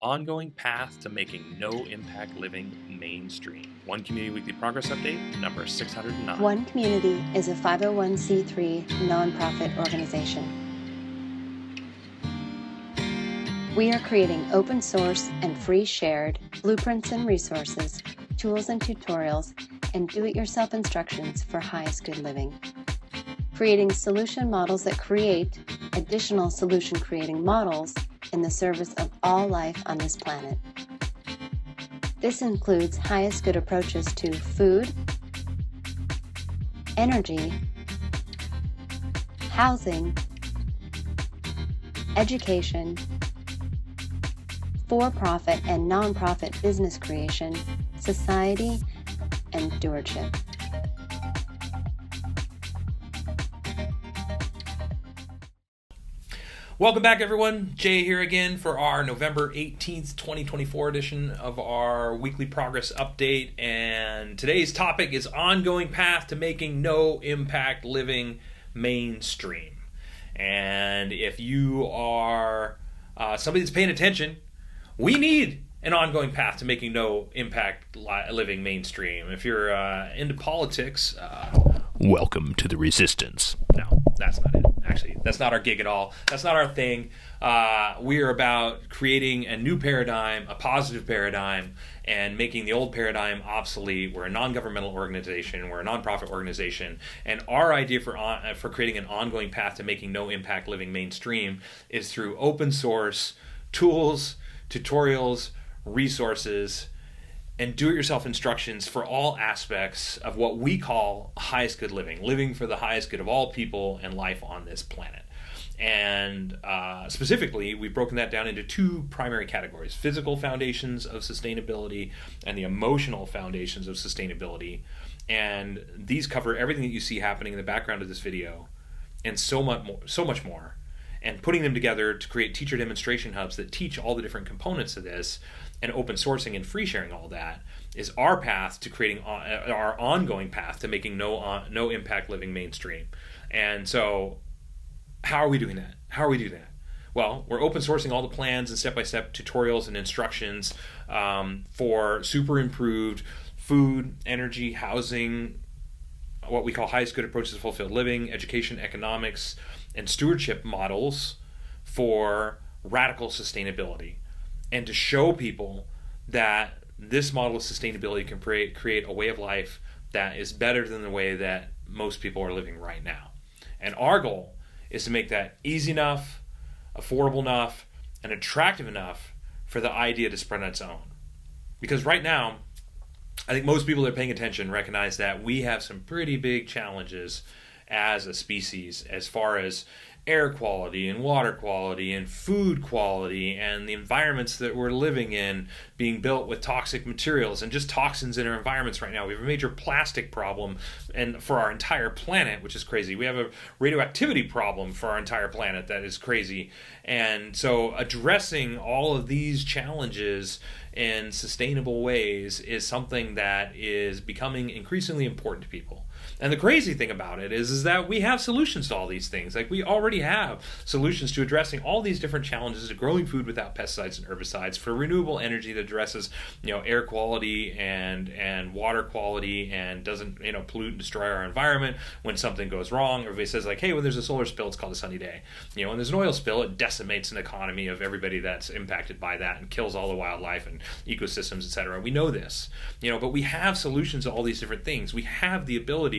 ongoing path to making no-impact living mainstream. One Community Weekly Progress Update, number 609. One Community is a 501c3 nonprofit organization. We are creating open source and free shared blueprints and resources, tools and tutorials, and do-it-yourself instructions for highest good living. Creating solution models that create additional solution creating models in the service of all life on this planet. This includes highest good approaches to food, energy, housing, education, for-profit and non-profit business creation, society, and stewardship. Welcome back, everyone. Jay here again for our November 18th, 2024 edition of our weekly progress update. And today's topic is ongoing path to making no impact living mainstream. And if you are somebody that's paying attention, we need an ongoing path to making no impact living mainstream. If you're into politics, welcome to the resistance. No, that's not it. Actually, that's not our gig at all. That's not our thing. We are about creating a new paradigm, a positive paradigm, and making the old paradigm obsolete. We're a non-governmental organization. We're a nonprofit organization. And our idea for creating an ongoing path to making no impact living mainstream is through open source tools, tutorials, resources, and do-it-yourself instructions for all aspects of what we call highest good living, living for the highest good of all people and life on this planet. And specifically, we've broken that down into two primary categories: physical foundations of sustainability and the emotional foundations of sustainability. And these cover everything that you see happening in the background of this video and so much more. And putting them together to create teacher demonstration hubs that teach all the different components of this, and open sourcing and free sharing all that, is our path to creating our ongoing path to making no impact living mainstream. And so how are we doing that? How are we doing that? Well, we're open sourcing all the plans and step-by-step tutorials and instructions for super improved food, energy, housing, what we call highest good approaches to fulfilled living, education, economics, and stewardship models for radical sustainability, and to show people that this model of sustainability can create a way of life that is better than the way that most people are living right now. And our goal is to make that easy enough, affordable enough, and attractive enough for the idea to spread on its own. Because right now, I think most people that are paying attention recognize that we have some pretty big challenges as a species as far as air quality and water quality and food quality and the environments that we're living in being built with toxic materials and just toxins in our environments right now. We have a major plastic problem and for our entire planet, which is crazy. We have a radioactivity problem for our entire planet that is crazy. And so addressing all of these challenges in sustainable ways is something that is becoming increasingly important to people. And the crazy thing about it is that we have solutions to all these things. Like, we already have solutions to addressing all these different challenges to growing food without pesticides and herbicides, for renewable energy that addresses, air quality and water quality and doesn't, pollute and destroy our environment when something goes wrong. Everybody says, like, hey, when there's a solar spill, it's called a sunny day. When there's an oil spill, it decimates an economy of everybody that's impacted by that and kills all the wildlife and ecosystems, etc. We know this, but we have solutions to all these different things. We have the ability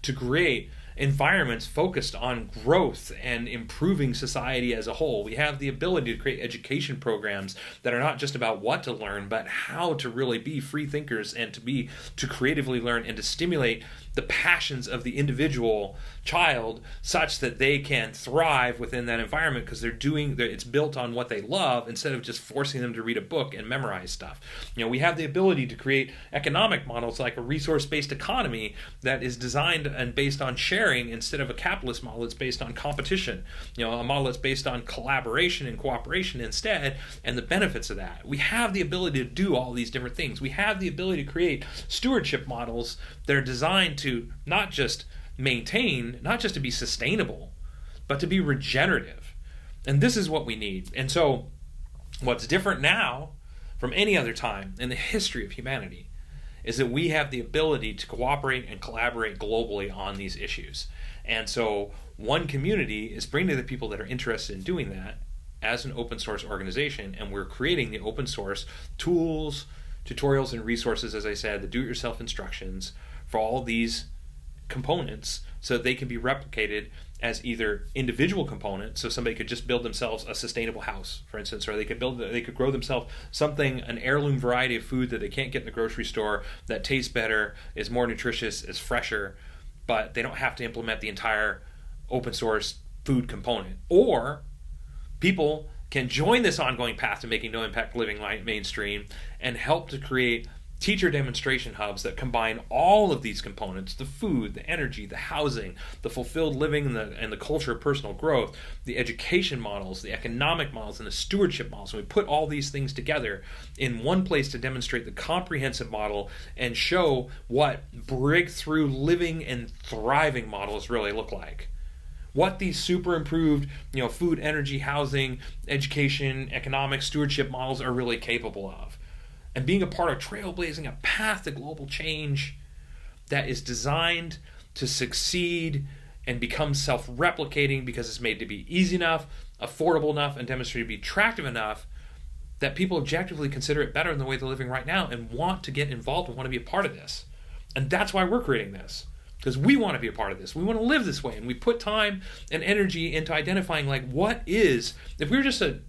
to create environments focused on growth and improving society as a whole. We have the ability to create education programs that are not just about what to learn, but how to really be free thinkers and to creatively learn and to stimulate the passions of the individual child such that they can thrive within that environment because it's built on what they love instead of just forcing them to read a book and memorize stuff. We have the ability to create economic models like a resource-based economy that is designed and based on sharing instead of a capitalist model that's based on competition. A model that's based on collaboration and cooperation instead, and the benefits of that. We have the ability to do all these different things. We have the ability to create stewardship models that are designed to not just maintain, not just to be sustainable, but to be regenerative. And this is what we need. And so What's different now from any other time in the history of humanity is that we have the ability to cooperate and collaborate globally on these issues. And so one community is bringing the people that are interested in doing that as an open source organization, and we're creating the open source tools, tutorials, and resources, as I said, the do-it-yourself instructions for all these components so that they can be replicated as either individual components, so somebody could just build themselves a sustainable house, for instance, or they could grow themselves an heirloom variety of food that they can't get in the grocery store that tastes better, is more nutritious, is fresher, but they don't have to implement the entire open source food component. Or people can join this ongoing path to making no impact living mainstream and help to create teacher demonstration hubs that combine all of these components: the food, the energy, the housing, the fulfilled living, and the culture of personal growth, the education models, the economic models, and the stewardship models. And we put all these things together in one place to demonstrate the comprehensive model and show what breakthrough living and thriving models really look like. What these super improved, food, energy, housing, education, economic, stewardship models are really capable of. And being a part of trailblazing a path to global change that is designed to succeed and become self-replicating because it's made to be easy enough, affordable enough, and demonstrated to be attractive enough that people objectively consider it better than the way they're living right now and want to get involved and want to be a part of this. And that's why we're creating this, because we want to be a part of this. We want to live this way, and we put time and energy into identifying what is, if we were just to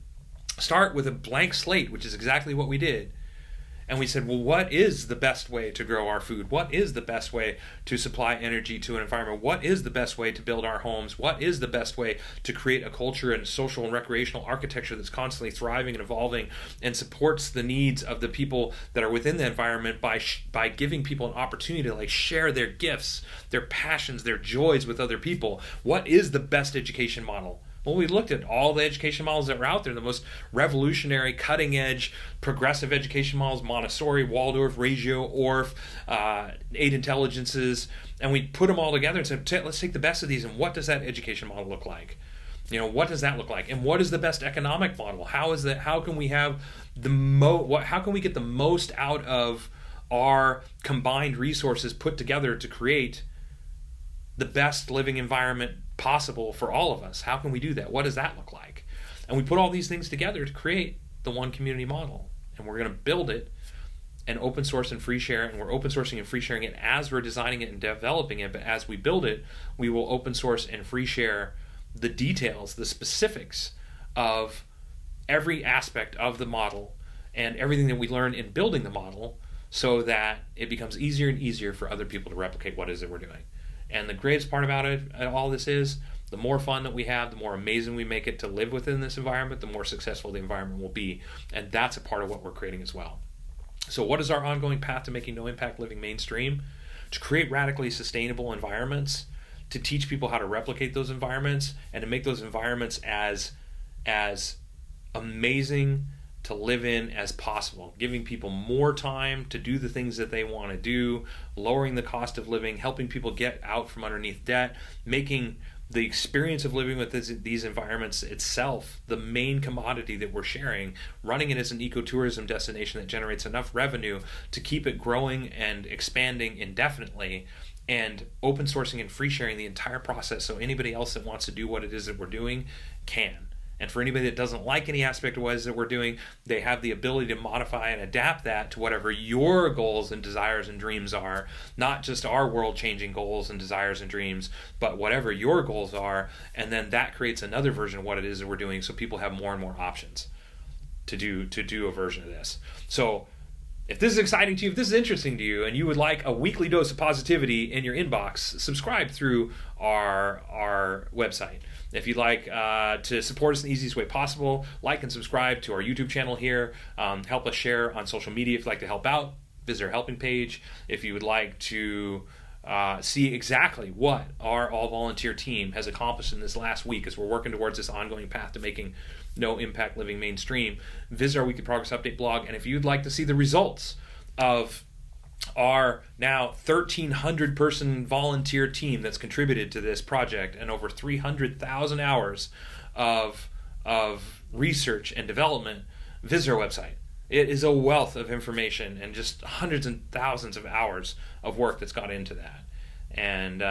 start with a blank slate, which is exactly what we did, and we said, well, what is the best way to grow our food? What is the best way to supply energy to an environment? What is the best way to build our homes? What is the best way to create a culture and social and recreational architecture that's constantly thriving and evolving and supports the needs of the people that are within the environment by giving people an opportunity to share their gifts, their passions, their joys with other people? What is the best education model? Well, we looked at all the education models that were out there, the most revolutionary, cutting-edge, progressive education models: Montessori, Waldorf, Reggio, Orff, 8 Intelligences, and we put them all together and said, let's take the best of these, and what does that education model look like? What does that look like? And what is the best economic model? How can we have how can we get the most out of our combined resources put together to create the best living environment possible for all of us? How can we do that? What does that look like? And we put all these things together to create the one community model, and we're going to build it and open source and free share, and we're open sourcing and free sharing it as we're designing it and developing it. But as we build it, we will open source and free share the details, the specifics of every aspect of the model and everything that we learn in building the model, so that it becomes easier and easier for other people to replicate what it is that we're doing. And the greatest part about it, all this is, the more fun that we have, the more amazing we make it to live within this environment, the more successful the environment will be. And that's a part of what we're creating as well. So what is our ongoing path to making no impact living mainstream? To create radically sustainable environments, to teach people how to replicate those environments, and to make those environments as amazing to live in as possible, giving people more time to do the things that they want to do, lowering the cost of living, helping people get out from underneath debt, making the experience of living with these environments itself the main commodity that we're sharing, running it as an ecotourism destination that generates enough revenue to keep it growing and expanding indefinitely, and open sourcing and free sharing the entire process so anybody else that wants to do what it is that we're doing can. And for anybody that doesn't like any aspect of what it is that we're doing, they have the ability to modify and adapt that to whatever your goals and desires and dreams are, not just our world-changing goals and desires and dreams, but whatever your goals are, and then that creates another version of what it is that we're doing, so people have more and more options to do a version of this. So if this is exciting to you, if this is interesting to you, and you would like a weekly dose of positivity in your inbox, subscribe through our website. If you'd like to support us in the easiest way possible, like and subscribe to our YouTube channel here. Help us share on social media if you'd like to help out. Visit our helping page. If you would like to see exactly what our all-volunteer team has accomplished in this last week as we're working towards this ongoing path to making no impact living mainstream, visit our weekly progress update blog. And if you'd like to see the results of our now 1,300 person volunteer team that's contributed to this project and over 300,000 hours of research and development visit our website. It is a wealth of information and just hundreds and thousands of hours of work that's got into that. And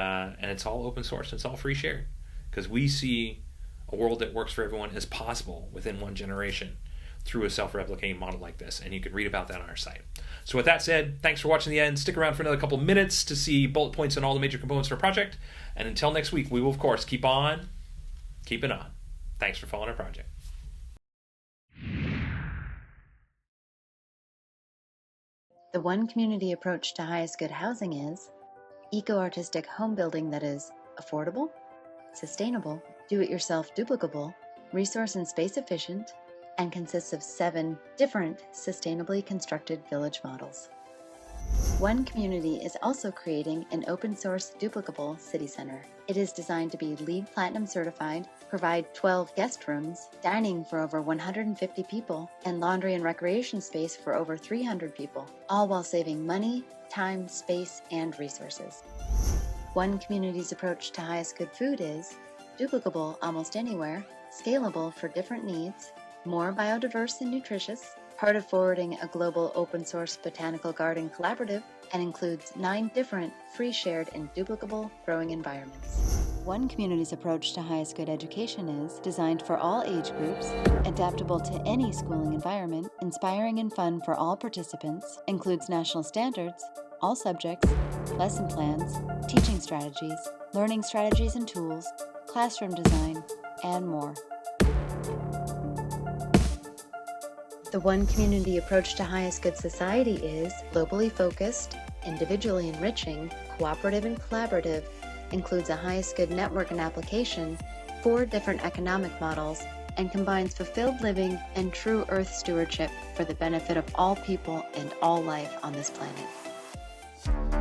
it's all open source. It's all free shared because we see a world that works for everyone as possible within one generation through a self-replicating model like this. And you can read about that on our site. So with that said, thanks for watching the end. Stick around for another couple minutes to see bullet points on all the major components of our project. And until next week, we will, of course, keep on keeping on. Thanks for following our project. The one community approach to highest good housing is eco-artistic home building that is affordable, sustainable, do-it-yourself duplicable, resource and space efficient, and consists of 7 different sustainably constructed village models. One Community is also creating an open-source duplicable city center. It is designed to be LEED Platinum certified, provide 12 guest rooms, dining for over 150 people, and laundry and recreation space for over 300 people, all while saving money, time, space, and resources. One Community's approach to highest good food is duplicable almost anywhere, scalable for different needs, more biodiverse and nutritious, part of forwarding a global open-source botanical garden collaborative, and includes 9 different free, shared, and duplicable growing environments. One Community's approach to highest good education is designed for all age groups, adaptable to any schooling environment, inspiring and fun for all participants, includes national standards, all subjects, lesson plans, teaching strategies, learning strategies and tools, classroom design, and more. The One Community approach to highest good society is globally focused, individually enriching, cooperative and collaborative, includes a highest good network and application, 4 different economic models, and combines fulfilled living and true earth stewardship for the benefit of all people and all life on this planet.